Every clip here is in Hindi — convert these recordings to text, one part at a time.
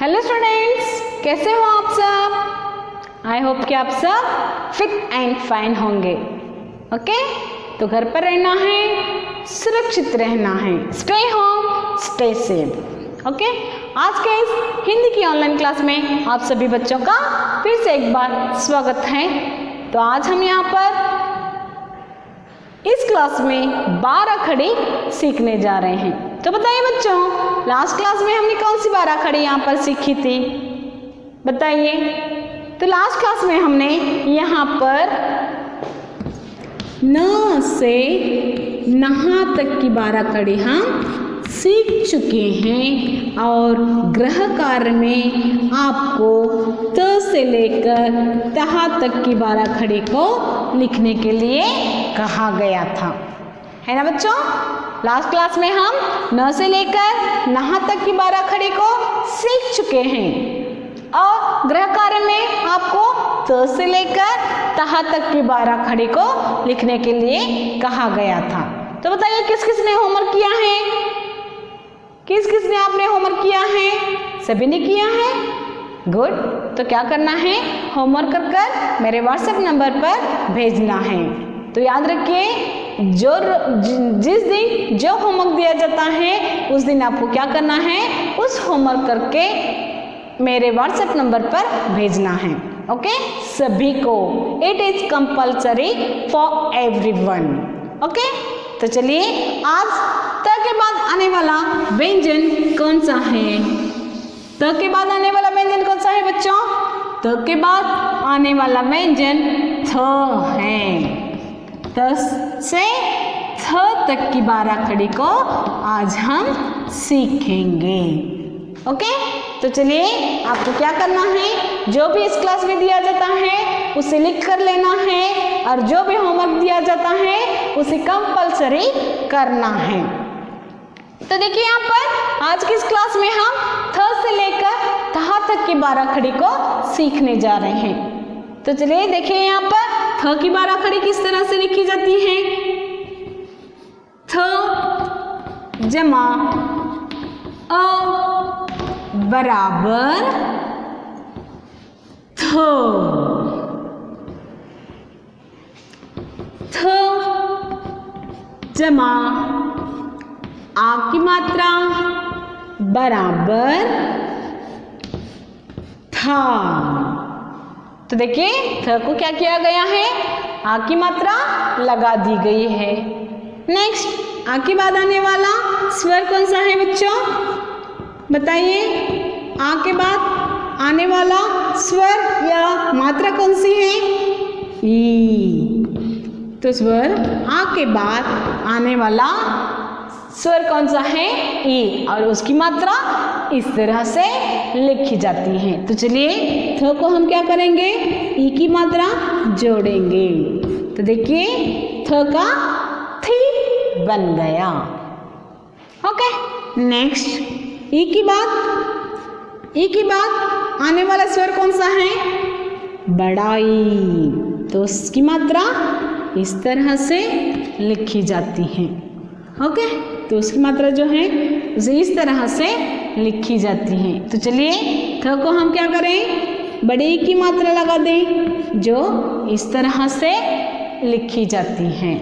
हेलो स्टूडेंट्स, कैसे हो आप सब। आई होप कि आप सब फिट एंड फाइन होंगे। ओके, तो घर पर रहना है, सुरक्षित रहना है, stay home stay safe. Okay, आज के इस हिंदी की ऑनलाइन क्लास में आप सभी बच्चों का फिर से एक बार स्वागत है। तो आज हम यहाँ पर इस क्लास में 12 खड़ी सीखने जा रहे हैं। तो बताइए बच्चों, लास्ट क्लास में हमने कौन सी 12 खड़ी यहाँ पर सीखी थी, बताइए। तो लास्ट क्लास में हमने यहाँ पर न से नहा तक की 12 खड़ी हम सीख चुके हैं और गृह कार्य में आपको त से लेकर तहा तक की 12 खड़ी को लिखने के लिए कहा गया था, है ना बच्चों। लास्ट क्लास में हम न से लेकर नहा तक की 12 खड़ी को सीख चुके हैं और गृह कार्य में आपको त से लेकर तहा तक की 12 खड़ी को लिखने के लिए कहा गया था। तो बताइए किस किस ने होमवर्क किया है, किस किस ने आपने होमवर्क किया है? सभी ने किया है, गुड। तो क्या करना है, होमवर्क कर कर मेरे व्हाट्सएप नंबर पर भेजना है। तो याद रखिए, जिस दिन जो होमवर्क दिया जाता है उस दिन आपको क्या करना है, उस होमवर्क करके मेरे व्हाट्सएप नंबर पर भेजना है। ओके, सभी को। It is compulsory for everyone. Okay, तो चलिए आज त के बाद आने वाला व्यंजन कौन सा है? त के बाद आने वाला व्यंजन कौन सा है बच्चों? त के बाद आने वाला व्यंजन थ है। त से थ तक की 12 खड़ी को आज हम सीखेंगे। ओके, तो चलिए आपको क्या करना है, जो भी इस क्लास में दिया जाता है उसे लिख कर लेना है और जो भी होमवर्क दिया जाता है उसे कंपल्सरी करना है। तो देखिए यहाँ पर आज की इस क्लास में हम थ से लेकर तहा तक की 12 खड़ी को सीखने जा रहे हैं। तो चलिए देखिए यहाँ पर थ की 12 खड़ी किस तरह से लिखी जाती है। थ जमा अ बराबर थ। थ जमा आ की मात्रा बराबर था। तो देखिए थ को क्या किया गया है, आ की मात्रा लगा दी गई है। नेक्स्ट, आ के बाद आने वाला स्वर कौन सा है बच्चों, बताइए। आ के बाद आने वाला स्वर या मात्रा कौन सी है? ई। तो स्वर आ के बाद आने वाला स्वर कौन सा है? ई, और उसकी मात्रा इस तरह से लिखी जाती है। तो चलिए थ को हम क्या करेंगे, ई की मात्रा जोड़ेंगे। तो देखिए थ का थी बन गया। ओके, नेक्स्ट, ई की बाद आने वाला स्वर कौन सा है? बड़ा ई। तो उसकी मात्रा इस तरह से लिखी जाती है। ओके, तो उसकी मात्रा जो है उसे इस तरह से लिखी जाती है। तो चलिए थ को हम क्या करें, बड़े ई की मात्रा लगा दें जो इस तरह से लिखी जाती है।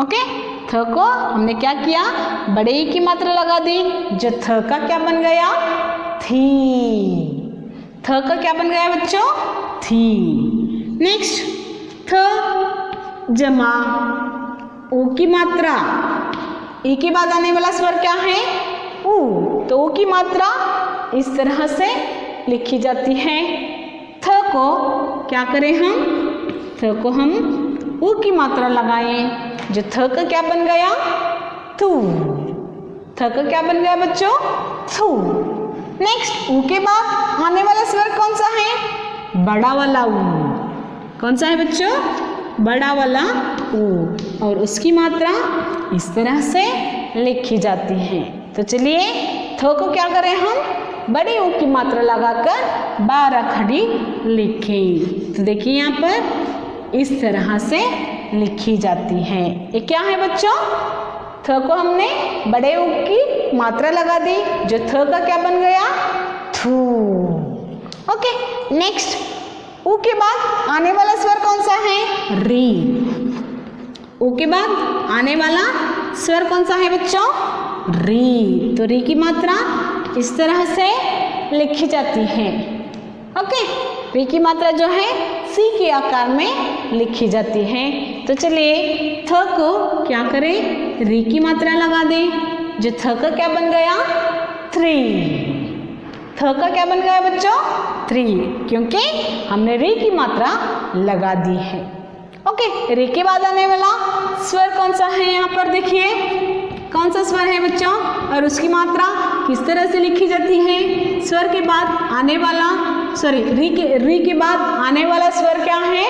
ओके, थ को हमने क्या किया, बड़े ई की मात्रा लगा दी, जो थ का क्या बन गया, थी। थ का क्या बन गया बच्चों, थी। नेक्स्ट, थ जमा ऊ की मात्रा, ई के बाद आने वाला स्वर क्या है, ऊ। तो ऊ की मात्रा इस तरह से लिखी जाती है। थ को क्या करें हम, थ को हम ऊ की मात्रा लगाएं, जो थ का क्या बन गया, थू। थ का क्या बन गया बच्चों, थू। नेक्स्ट, ऊ के बाद आने वाला स्वर कौन सा है, बड़ा वाला ऊ। कौन सा है बच्चों, बड़ा वाला ऊ, और उसकी मात्रा इस तरह से लिखी जाती है। तो चलिए थ को क्या करें हम, बड़ी ऊ की मात्रा लगाकर 12 खड़ी लिखें। तो देखिए यहाँ पर इस तरह से लिखी जाती है। ये क्या है बच्चों, थ को हमने बड़े ऊ की मात्रा लगा दी, जो थ का क्या बन गया, थू। ओके, नेक्स्ट ऊ के बाद आने वाला स्वर कौन सा है? री। ऊ के बाद आने वाला स्वर कौन सा है बच्चों? री। तो री की मात्रा इस तरह से लिखी जाती है। ओके, री की मात्रा जो है सी के आकार में लिखी जाती है। तो चलिए थ को क्या करें? री की मात्रा लगा दें। जो थ का क्या बन गया? 3। थ का क्या बन गया बच्चों? 3, क्योंकि हमने री की मात्रा लगा दी है। ओके, री के बाद आने वाला स्वर कौन सा है? यहाँ पर देखिए कौन सा स्वर है बच्चों, और उसकी मात्रा किस तरह से लिखी जाती है? स्वर के बाद आने वाला री के बाद आने वाला स्वर क्या है?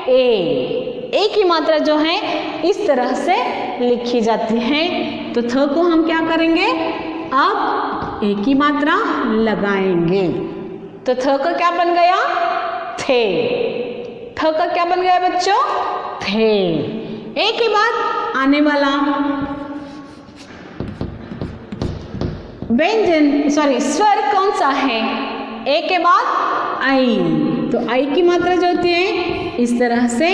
ए की मात्रा जो है इस तरह से लिखी जाती है। तो थ को हम क्या करेंगे? अब ए की मात्रा लगाएंगे। तो थ का क्या बन गया? थे। थ का क्या बन गया बच्चों? थे। ए के बाद आने वाला स्वर कौन सा है? ए के बाद आई। तो आई की मात्रा जो होती है इस तरह से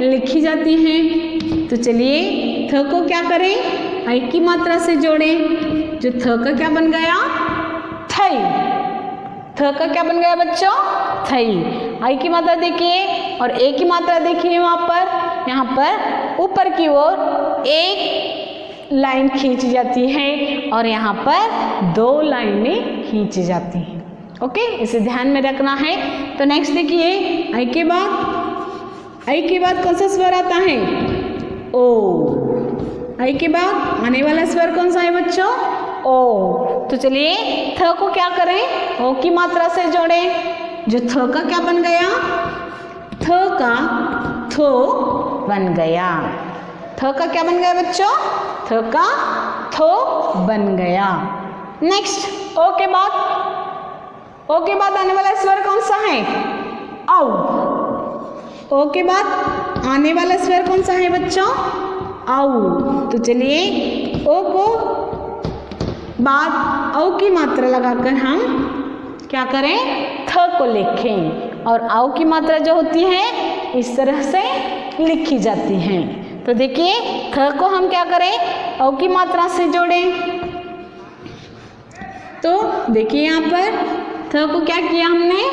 लिखी जाती है। तो चलिए थ को क्या करें? आई की मात्रा से जोड़ें। जो थ का क्या बन गया? थई। थ का क्या बन गया बच्चों? थई। आई की मात्रा देखिए और ए की मात्रा देखिए, यहाँ पर ऊपर की ओर एक लाइन खींची जाती है और यहाँ पर 2 लाइनें खींची जाती हैं। ओके, इसे ध्यान में रखना है। तो नेक्स्ट देखिए आई के बाद कौन सा स्वर आता है? ओ। आई के बाद आने वाला स्वर कौन सा है बच्चों? ओ। तो चलिए थ को क्या करें? ओ की मात्रा से जोड़ें। जो थ का क्या बन गया? थ का थो बन गया। थ का क्या बन गया बच्चों? थ का थो बन गया। नेक्स्ट ओ के बाद आने वाला स्वर कौन सा है? औ। ओ के बाद आने वाला स्वर कौन सा है बच्चों? औ। तो चलिए ओ को बाद औ की मात्रा लगाकर हम क्या करें? थ को लिखें और औ की मात्रा जो होती है इस तरह से लिखी जाती है। तो देखिए थ को हम क्या करें? औ की मात्रा से जोड़ें। तो देखिए यहाँ पर थ को क्या किया हमने?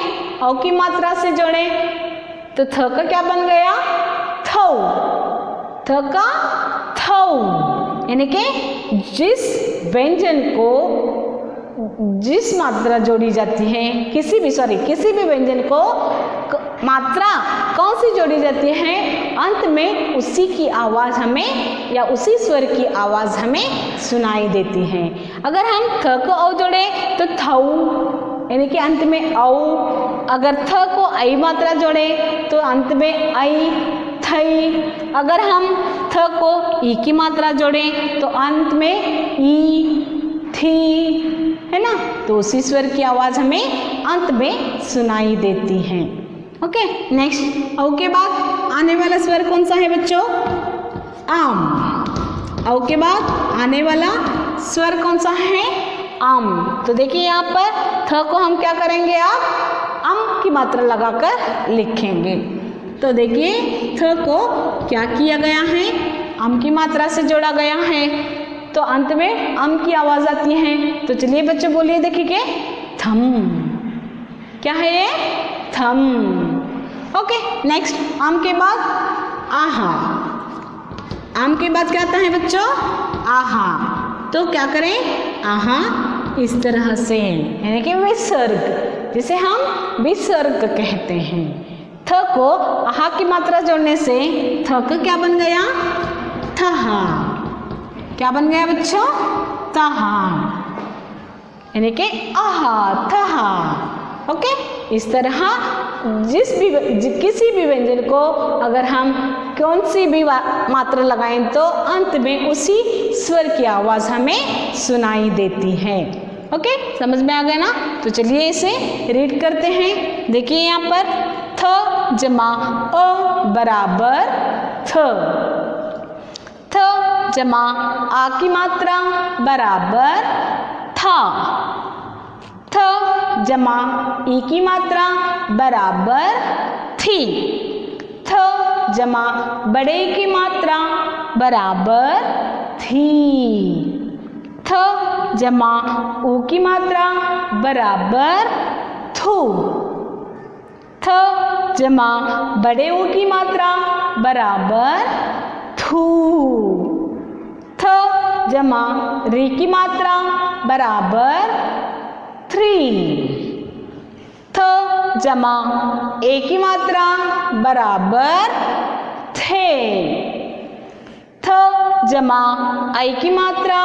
औ की मात्रा से जोड़े। तो थ का क्या बन गया? थौ। थ का थौ, यानी कि जिस व्यंजन को जिस मात्रा जोड़ी जाती है, किसी भी व्यंजन को मात्रा कौन सी जोड़ी जाती है? अंत में उसी की आवाज़ हमें या उसी स्वर की आवाज़ हमें सुनाई देती है। अगर हम थ को औ जोड़े तो थौ, यानी कि अंत में औ। अगर थ को आई मात्रा जोड़े तो अंत में आई, थई। अगर हम थ को ई की मात्रा जोड़े तो अंत में ई, थी, है ना? तो उसी स्वर की आवाज़ हमें अंत में सुनाई देती है। ओके, नेक्स्ट औ के बाद आने वाला स्वर कौन सा है बच्चों? आम। औ के बाद आने वाला स्वर कौन सा है? आम। तो देखिए यहाँ पर थ को हम क्या करेंगे? आप अम की मात्रा लगाकर लिखेंगे। तो देखिए थ को क्या किया गया है? अम की मात्रा से जोड़ा गया है, तो अंत में अम की आवाज़ आती है। तो चलिए बच्चों बोलिए, देखिए थम। क्या है ये? थम। ओके, नेक्स्ट आम के बाद आहा। आम के बाद क्या आता है बच्चों? आहा। तो क्या करें? आहा इस तरह से, यानी कि विसर्ग, जिसे हम विसर्ग कहते हैं। थ को आहा की मात्रा जोड़ने से थ का क्या बन गया? थहा। क्या बन गया बच्चों? तहा, यानी कि आहा, थहा। ओके, इस तरह किसी भी व्यंजन को अगर हम कौन सी भी मात्रा लगाएं तो अंत में उसी स्वर की आवाज़ हमें सुनाई देती है। ओके, समझ में आ गया ना? तो चलिए इसे रीड करते हैं। देखिए यहाँ पर थ जमा अ बराबर थ। थ जमा आ की मात्रा बराबर था। थ जमा ई की मात्रा बराबर थी। थ जमा बड़े की मात्रा बराबर थी। थ जमा ऊ की मात्रा बराबर थू। थ जमा बड़े ऊ की मात्रा बराबर थू। थ जमा री की मात्रा बराबर थ्री। थ जमा ए की मात्रा बराबर थे। थ जमा आई की मात्रा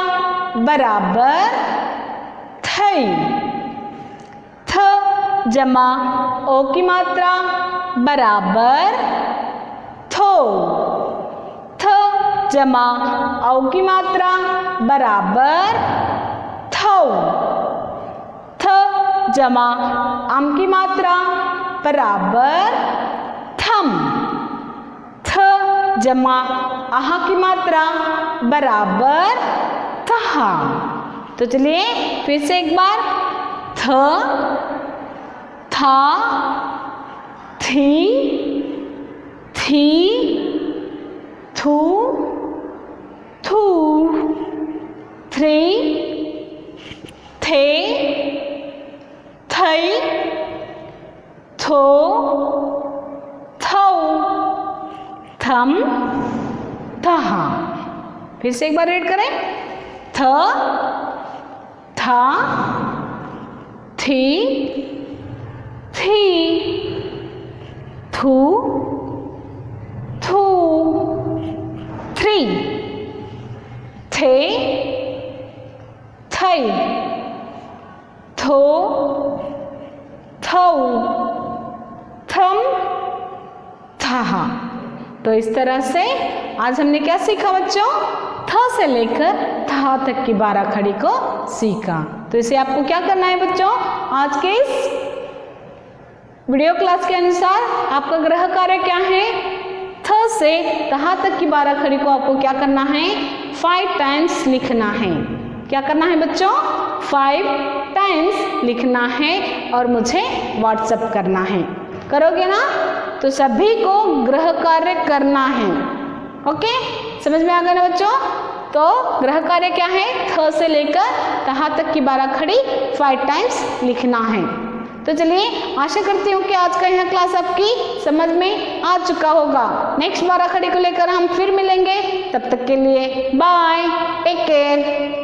बराबर थई। थ जमा ओ की मात्रा बराबर थो। थ जमा औ की मात्रा बराबर थौ। थ जमा अम की मात्रा बराबर थम। थ जमा आह की मात्रा बराबर तहा। तो चलिए फिर से एक बार, थ, था, थी, थी, थू, थू, थ्री, थे, थई, थो, थौ, थम, तहा। फिर से एक बार रीड करें, थ, था, थी, थी, थू, थू, थ्री, थे, थई, थो, थौ, थम, था। तो इस तरह से आज हमने क्या सीखा बच्चों? थ से लेकर था तक की 12 खड़ी को सीखा। तो इसे आपको क्या करना है बच्चों? आज के इस वीडियो क्लास के अनुसार आपका गृह कार्य क्या है? थ से तहा तक की 12 खड़ी को आपको क्या करना है? 5 टाइम्स लिखना है। क्या करना है बच्चों? 5 टाइम्स लिखना है और मुझे व्हाट्सएप करना है। करोगे ना? तो सभी को गृह कार्य करना है। ओके, समझ में आ गया ना बच्चों? तो गृह कार्य क्या है? थ से लेकर तहा तक की 12 खड़ी 5 टाइम्स लिखना है। तो चलिए, आशा करती हूँ कि आज का यह क्लास आपकी समझ में आ चुका होगा। नेक्स्ट 12 खड़ी को लेकर हम फिर मिलेंगे। तब तक के लिए बाय, टेक केयर।